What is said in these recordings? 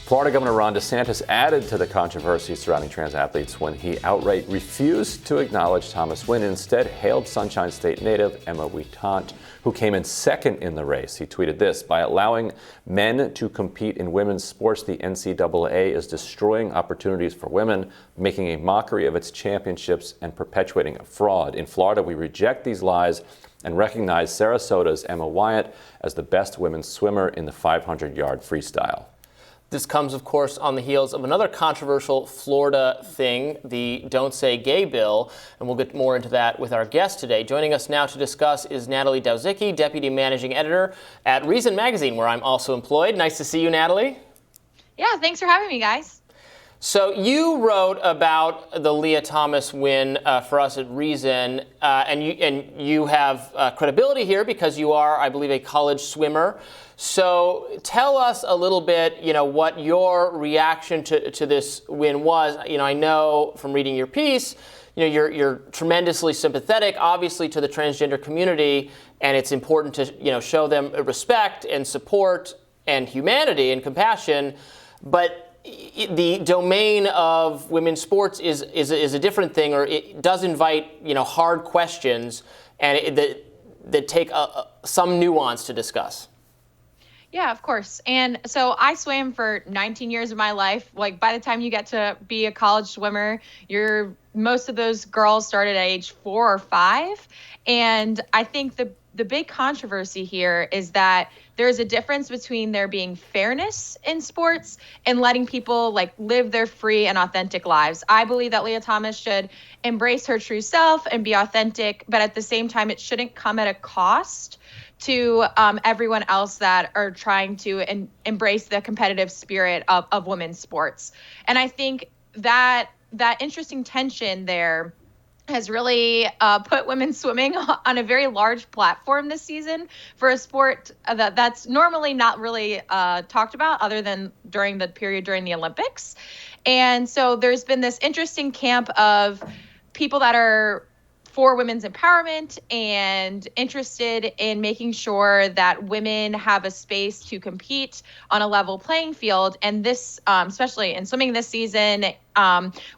Florida Governor Ron DeSantis added to the controversy surrounding trans athletes when he outright refused to acknowledge Thomas win and instead hailed Sunshine State native Emma Weyant, who came in second in the race. He tweeted this: "By allowing men to compete in women's sports, the NCAA is destroying opportunities for women, making a mockery of its championships and perpetuating a fraud. In Florida, we reject these lies and recognize Sarasota's Emma Weyant as the best women's swimmer in the 500-yard freestyle." This comes, of course, on the heels of another controversial Florida thing, the Don't Say Gay bill, and we'll get more into that with our guest today. Joining us now to discuss is Natalie Dowzicky, Deputy Managing Editor at Reason Magazine, where I'm also employed. Nice to see you, Natalie. Yeah, thanks for having me, guys. So you wrote about the Lia Thomas win for us at Reason, and you have credibility here because you are, I believe, a college swimmer. So tell us a little bit, what your reaction to this win was. I know from reading your piece, you're tremendously sympathetic, obviously, to the transgender community, and it's important to, show them respect and support and humanity and compassion. But the domain of women's sports is a different thing, or it does invite, hard questions and that take some nuance to discuss. Yeah, of course. And so I swam for 19 years of my life. Like, by the time you get to be a college swimmer, most of those girls started at age 4 or 5. And I think the big controversy here is that there's a difference between there being fairness in sports and letting people live their free and authentic lives. I believe that Lia Thomas should embrace her true self and be authentic, but at the same time, it shouldn't come at a cost to everyone else that are trying to embrace the competitive spirit of women's sports. And I think that interesting tension there has really put women's swimming on a very large platform this season for a sport that's normally not really talked about other than during the period during the Olympics. And so there's been this interesting camp of people that are for women's empowerment and interested in making sure that women have a space to compete on a level playing field. And this, especially in swimming this season,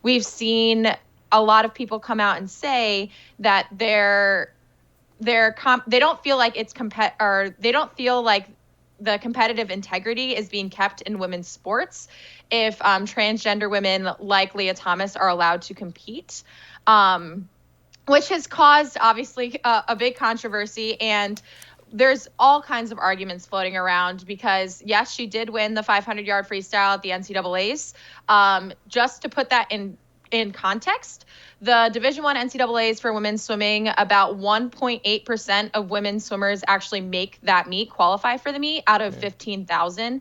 we've seen a lot of people come out and say that they don't feel like they don't feel like the competitive integrity is being kept in women's sports if transgender women like Lia Thomas are allowed to compete. Which has caused, obviously, a big controversy. And there's all kinds of arguments floating around because, yes, she did win the 500-yard freestyle at the NCAAs. Just to put that in context, the Division I NCAAs for women's swimming, about 1.8% of women swimmers actually make that meet, qualify for the meet out of 15,000.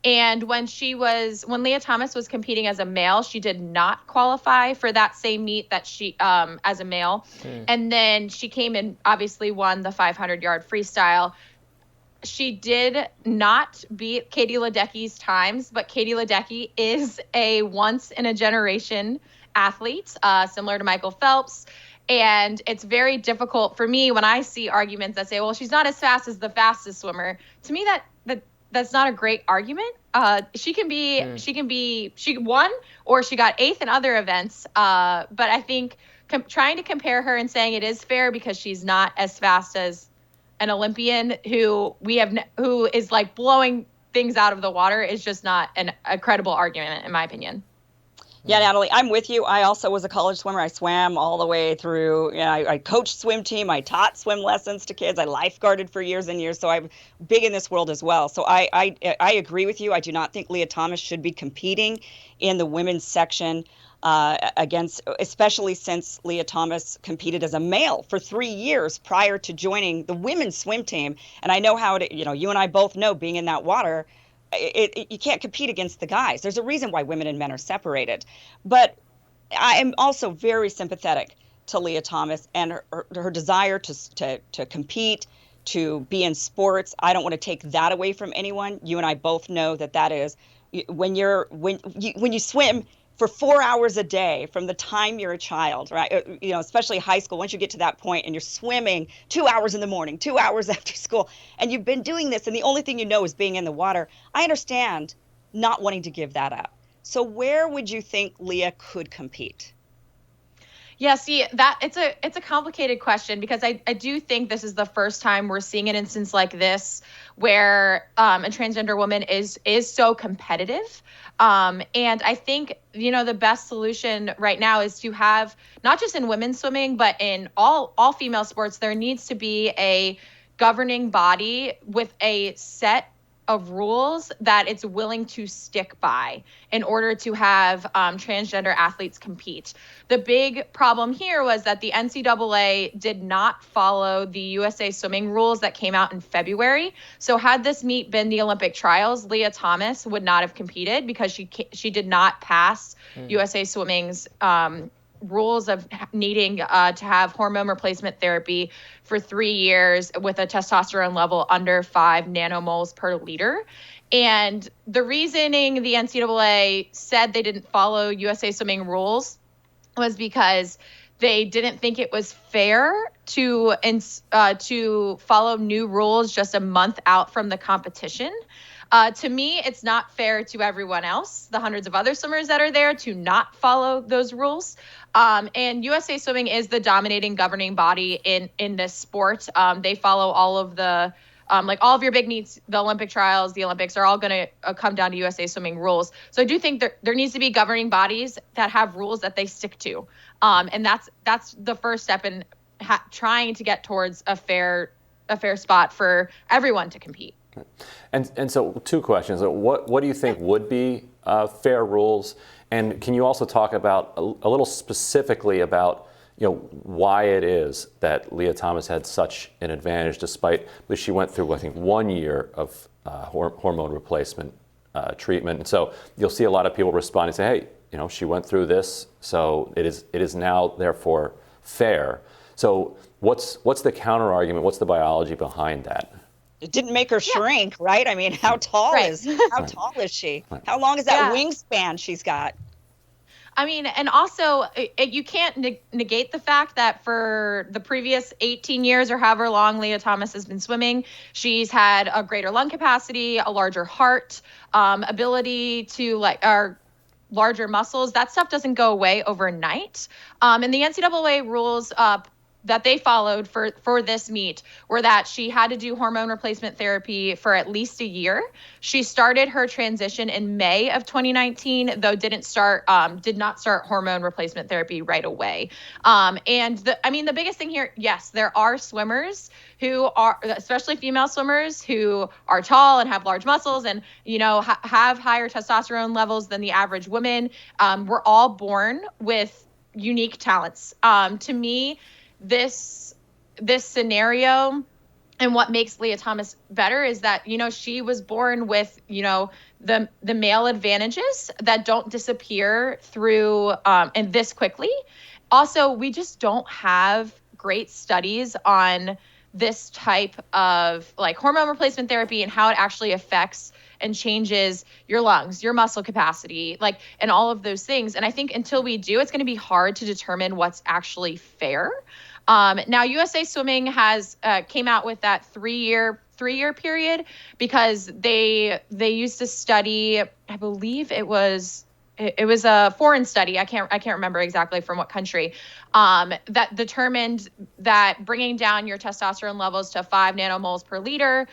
And when Lia Thomas was competing as a male, she did not qualify for that same meet that she as a male. And then she came and obviously won the 500-yard freestyle. She did not beat Katie Ledecky's times, but Katie Ledecky is a once-in-a-generation athlete, similar to Michael Phelps. And it's very difficult for me when I see arguments that say, well, she's not as fast as the fastest swimmer. To me, that's not a great argument. She won or she got 8th in other events. But I think trying to compare her and saying it is fair because she's not as fast as an Olympian who is blowing things out of the water is just not a credible argument, in my opinion. Yeah, Natalie, I'm with you. I also was a college swimmer. I swam all the way through. I coached swim team. I taught swim lessons to kids. I lifeguarded for years and years. So I'm big in this world as well. So I agree with you. I do not think Lia Thomas should be competing in the women's section especially since Lia Thomas competed as a male for 3 years prior to joining the women's swim team. And I know how you and I both know, being in that water, you can't compete against the guys. There's a reason why women and men are separated. But I am also very sympathetic to Lia Thomas and her desire to compete, to be in sports. I don't want to take that away from anyone. You and I both know that is when you swim for 4 hours a day from the time you're a child, right? Especially high school, once you get to that point and you're swimming 2 hours in the morning, 2 hours after school, and you've been doing this and the only thing you know is being in the water. I understand not wanting to give that up. So where would you think Lia could compete? Yeah, see, that it's a complicated question, because I do think this is the first time we're seeing an instance like this where a transgender woman is so competitive. And I think, the best solution right now is to have, not just in women's swimming, but in all female sports, there needs to be a governing body with a set of rules that it's willing to stick by in order to have transgender athletes compete. The big problem here was that the NCAA did not follow the USA Swimming rules that came out in February. So had this meet been the Olympic trials, Lia Thomas would not have competed, because she did not pass USA Swimming's rules of needing to have hormone replacement therapy for 3 years with a testosterone level under 5 nanomoles per liter. And the reasoning the NCAA said they didn't follow USA Swimming rules was because they didn't think it was fair to follow new rules just a month out from the competition. To me, it's not fair to everyone else, the hundreds of other swimmers that are there, to not follow those rules. And USA Swimming is the dominating governing body in this sport. They follow all of the, all of your big meets, the Olympic trials, the Olympics are all going to come down to USA Swimming rules. So I do think there needs to be governing bodies that have rules that they stick to. And that's the first step in trying to get towards a fair spot for everyone to compete. And so 2 questions. What do you think would be fair rules? And can you also talk about a little specifically about why it is that Lia Thomas had such an advantage, despite that she went through, I think, 1 year of hormone replacement treatment. And so you'll see a lot of people respond and say, hey, she went through this, so it is now therefore fair. So what's the counter argument? What's the biology behind that? It didn't make her shrink, right? I mean, how tall is she? How long is that wingspan she's got? I mean, and also you can't negate the fact that for the previous 18 years or however long Lia Thomas has been swimming, she's had a greater lung capacity, a larger heart, ability to or larger muscles. That stuff doesn't go away overnight. And the NCAA rules that they followed for this meet were that she had to do hormone replacement therapy for at least a year. She started her transition in May of 2019, though did not start hormone replacement therapy right away. And the biggest thing here, yes, there are swimmers who are, especially female swimmers, who are tall and have large muscles and, have higher testosterone levels than the average woman. We're all born with unique talents. To me, this scenario and what makes Lia Thomas better is that, she was born with, the male advantages that don't disappear through and this quickly. Also, we just don't have great studies on this type of hormone replacement therapy and how it actually affects and changes your lungs, your muscle capacity, and all of those things. And I think until we do, it's going to be hard to determine what's actually fair. Now, USA Swimming has came out with that three-year period because they used to study, I believe it was a foreign study. I can't remember exactly from what country, that determined that bringing down your testosterone levels to 5 nanomoles per liter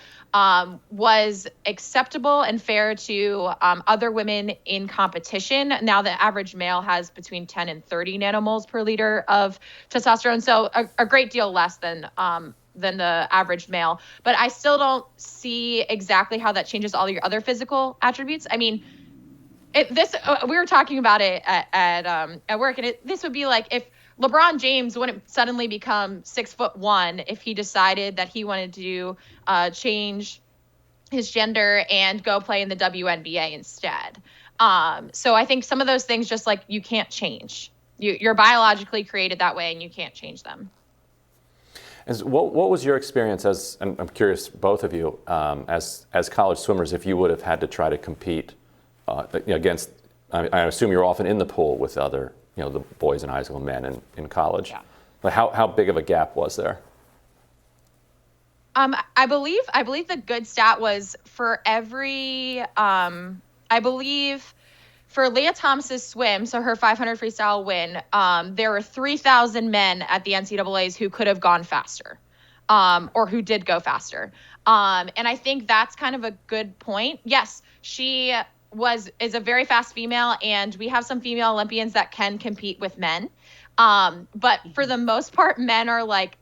was acceptable and fair to other women in competition. Now the average male has between 10 and 30 nanomoles per liter of testosterone, so a great deal less than the average male. But I still don't see exactly how that changes all your other physical attributes. I mean, we were talking about it at work, and this would be like if LeBron James wouldn't suddenly become 6'1" if he decided that he wanted to change his gender and go play in the WNBA instead. So I think some of those things just you can't change. You're biologically created that way, and you can't change them. What was your experience as, and I'm curious, both of you, as college swimmers, if you would have had to try to compete against, I assume you're often in the pool with other, the boys in high school, men in college. Yeah. But how big of a gap was there? I believe the good stat was for every, I I believe for Lia Thomas's swim, so her 500 freestyle win, there were 3,000 men at the NCAAs who could have gone faster, or who did go faster. And I think that's kind of a good point. Yes, she is a very fast female, and we have some female Olympians that can compete with men. But for the most part, men are like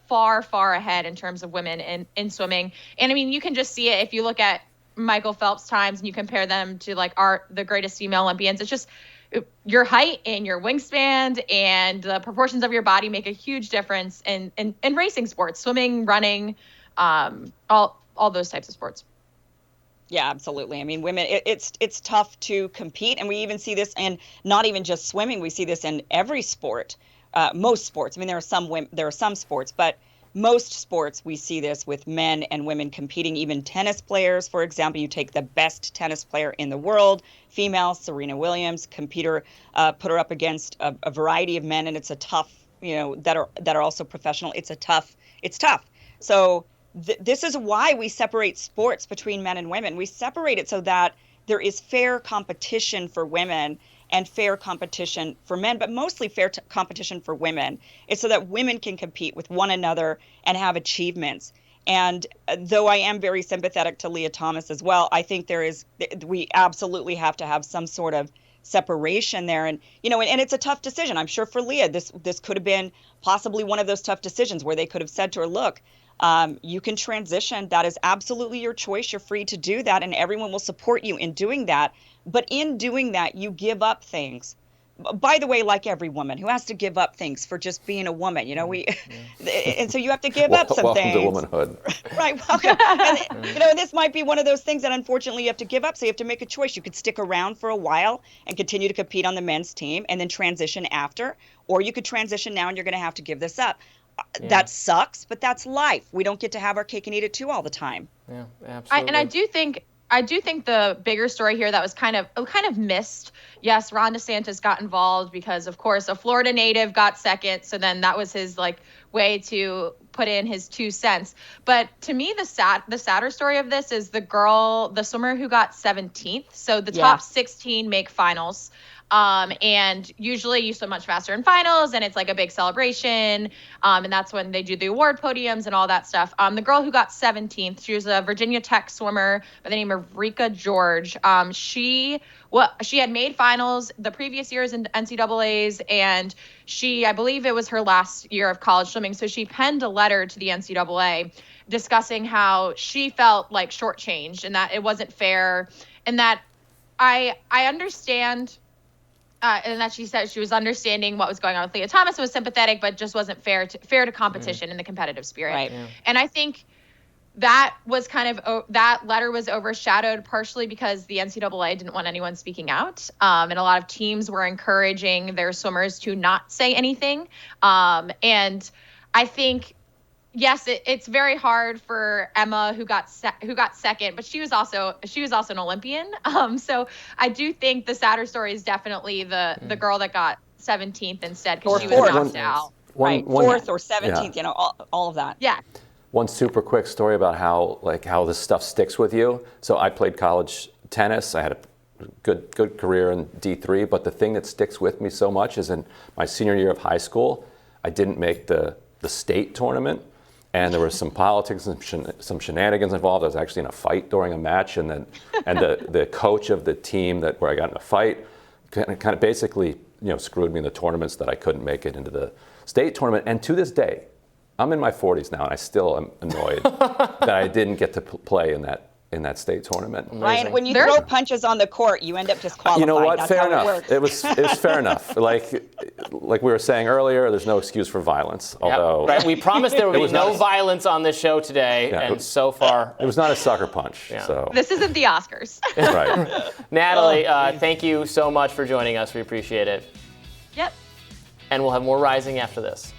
far, far ahead in terms of women in swimming. And I mean, you can just see it if you look at Michael Phelps' times and you compare them to like the greatest female Olympians. It's just your height and your wingspan and the proportions of your body make a huge difference in racing sports, swimming, running, all those types of sports. Yeah, absolutely. I mean, women, it's tough to compete, and we even see this in not even just swimming. We see this in every sport, most sports. I mean, there are some sports, but most sports we see this with men and women competing. Even tennis players, for example, you take the best tennis player in the world, female, Serena Williams, put her up against a variety of men, and it's a tough, that are also professional. It's tough. So this is why we separate sports between men and women. We separate it so that there is fair competition for women and fair competition for men, but mostly fair competition for women. It's so that women can compete with one another and have achievements. And though I am very sympathetic to Lia Thomas as well, I think we absolutely have to have some sort of separation there. And, and it's a tough decision. I'm sure for Lia, this could have been possibly one of those tough decisions where they could have said to her, look, you can transition. That is absolutely your choice. You're free to do that, and everyone will support you in doing that. But in doing that, you give up things. By the way, like every woman who has to give up things for just being a woman, and so you have to give up some things. Welcome to womanhood. Right. Welcome. And this might be one of those things that unfortunately you have to give up. So you have to make a choice. You could stick around for a while and continue to compete on the men's team and then transition after, or you could transition now and you're going to have to give this up. Yeah. That sucks, but that's life. We don't get to have our cake and eat it too all the time. Yeah, absolutely. I do think the bigger story here that was kind of missed. Yes, Ron DeSantis got involved because, of course, a Florida native got second. So then that was his way to put in his 2 cents. But to me, the sadder story of this is the swimmer who got 17th. So the top 16 make finals. And usually you swim much faster in finals and it's like a big celebration. And that's when they do the award podiums and all that stuff. The girl who got 17th, she was a Virginia Tech swimmer by the name of Rika George. She had made finals the previous years in NCAAs, and I believe it was her last year of college swimming. So she penned a letter to the NCAA discussing how she felt like shortchanged and that it wasn't fair, and that I understand. And that she said she was understanding what was going on with Lia Thomas, was sympathetic, but just wasn't fair to competition and the competitive spirit. Right. Yeah. And I think that was that letter was overshadowed partially because the NCAA didn't want anyone speaking out. And a lot of teams were encouraging their swimmers to not say anything. And I think, yes, it's very hard for Emma who got second, but she was also an Olympian. So I do think the sadder story is definitely the girl that got 17th instead because she was knocked out. Right, 4th or 17th, all of that. Yeah. One super quick story about how this stuff sticks with you. So I played college tennis. I had a good career in D3, but the thing that sticks with me so much is in my senior year of high school, I didn't make the state tournament. And there was some politics and some shenanigans involved. I was actually in a fight during a match, and the coach of the team where I got in a fight kind of basically screwed me in the tournaments that I couldn't make it into the state tournament. And to this day, I'm in my 40s now, and I still am annoyed that I didn't get to play in that state tournament. Ryan, when you throw punches on the court, you end up disqualified. You know what? That's fair how enough. It works. It was fair enough. Like we were saying earlier, there's no excuse for violence. Although right. We promised there would be no violence on this show today, and so far it was not a sucker punch. Yeah. So this isn't the Oscars. Right. Natalie, thank you so much for joining us. We appreciate it. Yep. And we'll have more Rising after this.